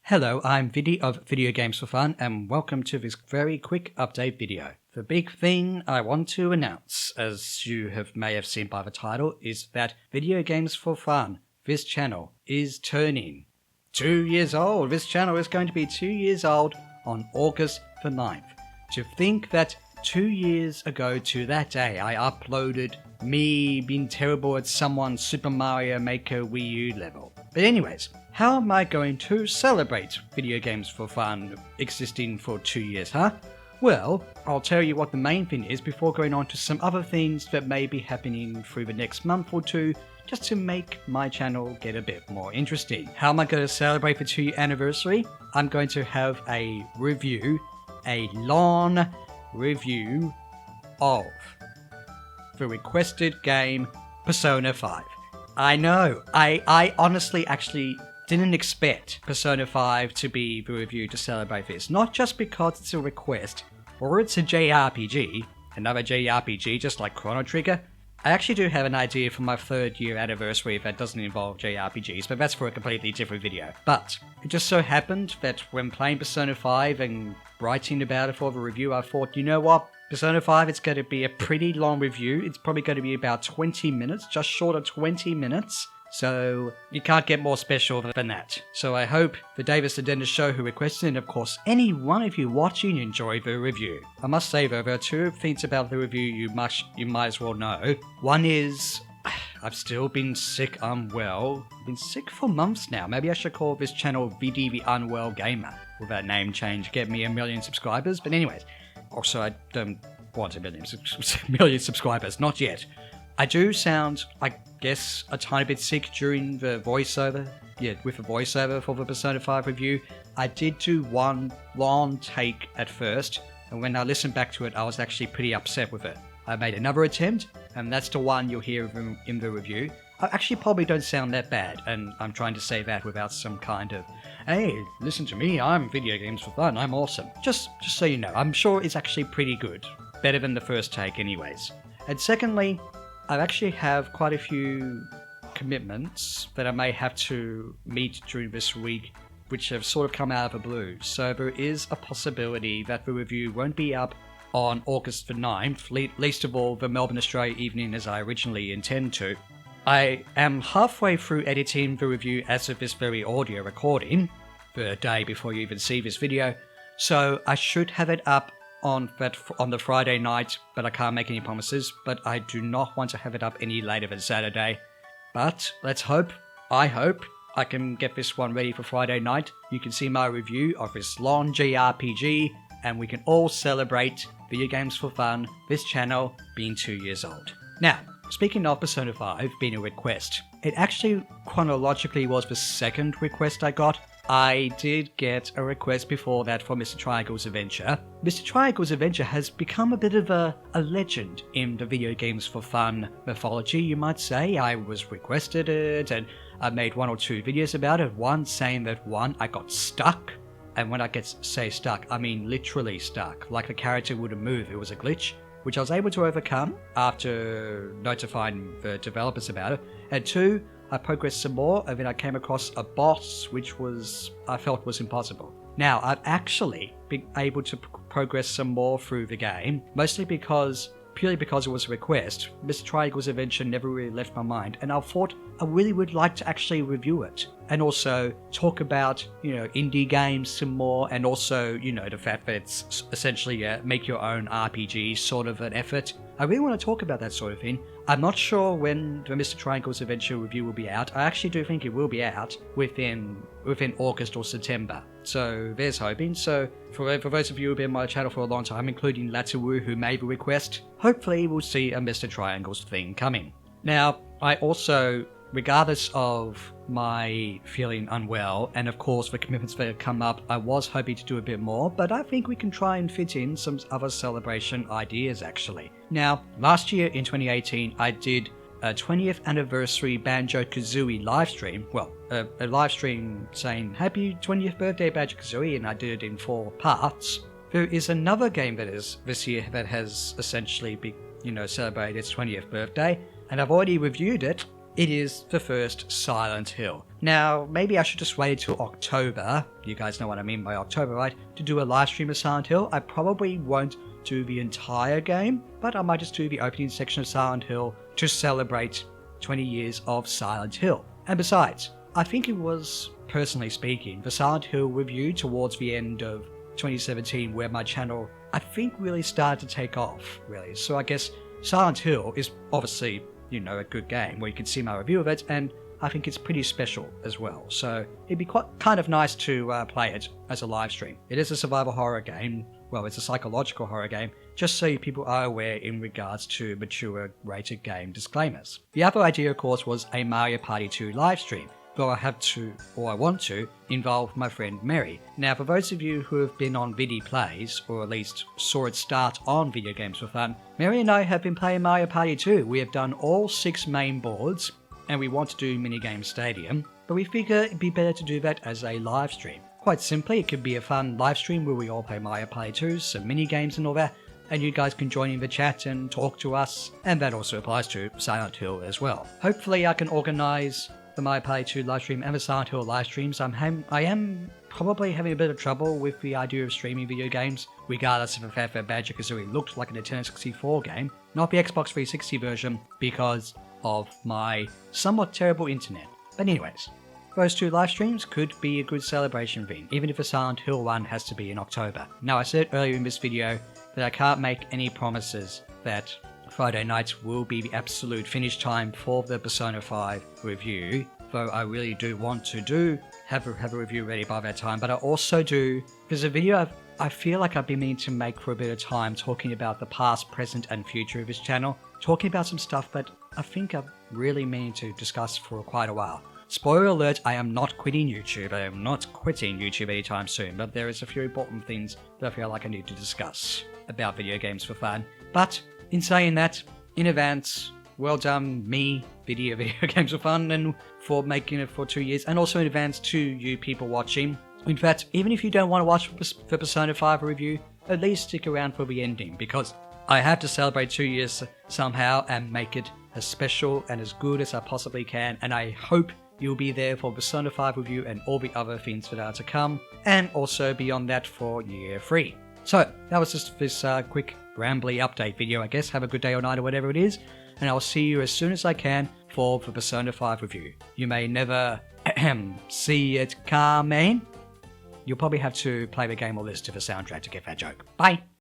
Hello, I'm Viddy of ViddyOGamesForFun and welcome to this very quick update video. The big thing I want to announce, as you may have seen by the title, is that ViddyOGamesForFun, this channel, is turning 2 years old. This channel is going to be 2 years old on August the 9th. To think that 2 years ago to that day I uploaded me being terrible at someone's Super Mario Maker Wii U level. But anyways, how am I going to celebrate ViddyOGamesForFun existing for 2 years, huh? Well, I'll tell you what the main thing is before going on to some other things that may be happening through the next month or two, just to make my channel get a bit more interesting. How am I going to celebrate the 2-year anniversary? I'm going to have a review, a long review of the requested game Persona 5. I know, I honestly actually didn't expect Persona 5 to be the review to celebrate this. Not just because it's a request, or it's a JRPG, another JRPG just like Chrono Trigger. I actually do have an idea for my 3rd year anniversary that doesn't involve JRPGs, but that's for a completely different video. But it just so happened that when playing Persona 5 and writing about it for the review, I thought, you know what? Persona 5, it's going to be a pretty long review. It's probably going to be about 20 minutes, just short of 20 minutes. So you can't get more special than that. So I hope the Davis and Dennis show who requested, and of course any one of you watching, enjoy the review. I must say though, there are 2 things about the review you might as well know. One is, I've still been sick, unwell. I've been sick for months now. Maybe I should call this channel Viddy the Unwell Gamer. Will that name change get me 1 million subscribers? But anyways, also I don't want 1 million subscribers, not yet. I do sound, I guess, a tiny bit sick during the voiceover. Yeah, with the voiceover for the Persona 5 review. I did do one long take at first, and when I listened back to it, I was actually pretty upset with it. I made another attempt, and that's the one you'll hear in the review. I actually probably don't sound that bad, and I'm trying to say that without some kind of, hey, listen to me, I'm ViddyOGamesForFun, I'm awesome. Just so you know, I'm sure it's actually pretty good. Better than the first take anyways. And secondly, I actually have quite a few commitments that I may have to meet during this week, which have sort of come out of the blue. So there is a possibility that the review won't be up on August the 9th, least of all the Melbourne, Australia evening as I originally intend to. I am halfway through editing the review as of this very audio recording, the day before you even see this video, so I should have it up on the Friday night, but I can't make any promises, but I do not want to have it up any later than Saturday. But let's hope, I hope, I can get this one ready for Friday night. You can see my review of this long JRPG, and we can all celebrate ViddyOGamesForFun, this channel being 2 years old. Now, speaking of Persona 5 being a request, it actually chronologically was the 2nd request I got. I did get a request before that from Mr. Triangle's Adventure. Mr. Triangle's Adventure has become a bit of a legend in the ViddyOGamesForFun mythology, you might say. I was requested it, and I made 1 or 2 videos about it. One saying that I got stuck. And when I say stuck, I mean literally stuck. Like the character wouldn't move, it was a glitch, which I was able to overcome after notifying the developers about it. And 2, I progressed some more, and then I came across a boss which I felt was impossible. Now, I've actually been able to progress some more through the game, mostly purely because it was a request. Mr. Triangle's Adventure never really left my mind, and I thought I really would like to actually review it. And also talk about, indie games some more, and also, the fact that it's essentially a make your own RPG sort of an effort. I really want to talk about that sort of thing. I'm not sure when the Mr. Triangle's Adventure review will be out. I actually do think it will be out within August or September. So there's hoping. So for those of you who've been on my channel for a long time, including Latawu who made the request, hopefully we'll see a Mr. Triangle's thing coming. Now, I also, regardless of my feeling unwell, and of course the commitments that have come up, I was hoping to do a bit more, but I think we can try and fit in some other celebration ideas actually. Now, last year in 2018, I did a 20th anniversary Banjo-Kazooie livestream. Well, a live stream saying happy 20th birthday Banjo-Kazooie, and I did it in 4 parts. There is another game that is this year that has essentially celebrated its 20th birthday, and I've already reviewed it. It is the first Silent Hill. Now, maybe I should just wait until October, you guys know what I mean by October, right, to do a live stream of Silent Hill. I probably won't do the entire game, but I might just do the opening section of Silent Hill to celebrate 20 years of Silent Hill. And besides, I think it was, personally speaking, the Silent Hill review towards the end of 2017 where my channel, I think, really started to take off, really. So I guess Silent Hill is obviously, you know, a good game where you can see my review of it, and I think it's pretty special as well. So it'd be kind of nice to play it as a live stream. It is a survival horror game. Well, it's a psychological horror game, just so people are aware in regards to mature rated game disclaimers. The other idea, of course, was a Mario Party 2 live stream, though I want to, involve my friend Mary. Now, for those of you who have been on Viddy Plays, or at least saw it start on Video Games for Fun, Mary and I have been playing Mario Party 2. We have done all 6 main boards, and we want to do Minigame Stadium, but we figure it'd be better to do that as a live stream. Quite simply, it could be a fun live stream where we all play Mario Party 2, some minigames and all that, and you guys can join in the chat and talk to us, and that also applies to Silent Hill as well. Hopefully I can organise the Mario Party 2 live stream and the Silent Hill live streams. I am probably having a bit of trouble with the idea of streaming video games, regardless of the fact that Banjo-Kazooie looked like a Nintendo 64 game, not the Xbox 360 version, because of my somewhat terrible internet. But anyways, those 2 live streams could be a good celebration thing, even if the Silent Hill one has to be in October. Now, I said earlier in this video that I can't make any promises that Friday nights will be the absolute finish time for the Persona 5 review, though I really do want to have a review ready by that time. But I also do, there's a video I feel like I've been meaning to make for a bit of time, talking about the past, present and future of this channel, talking about some stuff that I think I've really meaning to discuss for quite a while. Spoiler alert, I am not quitting YouTube. I am not quitting YouTube anytime soon, but there is a few important things that I feel like I need to discuss about video games for fun. But in saying that, in advance, well done me, Video Games for Fun, and for making it for 2 years, and also in advance to you people watching. In fact, even if you don't want to watch the Persona 5 review, at least stick around for the ending, because I have to celebrate 2 years somehow and make it as special and as good as I possibly can, and I hope you'll be there for Persona 5 review and all the other things that are to come, and also beyond that for year 3. So, that was just this quick Rambly update video, I guess. Have a good day or night or whatever it is, and I'll see you as soon as I can for the Persona 5 review. You may never see it coming. You'll probably have to play the game or listen to the soundtrack to get that joke. Bye!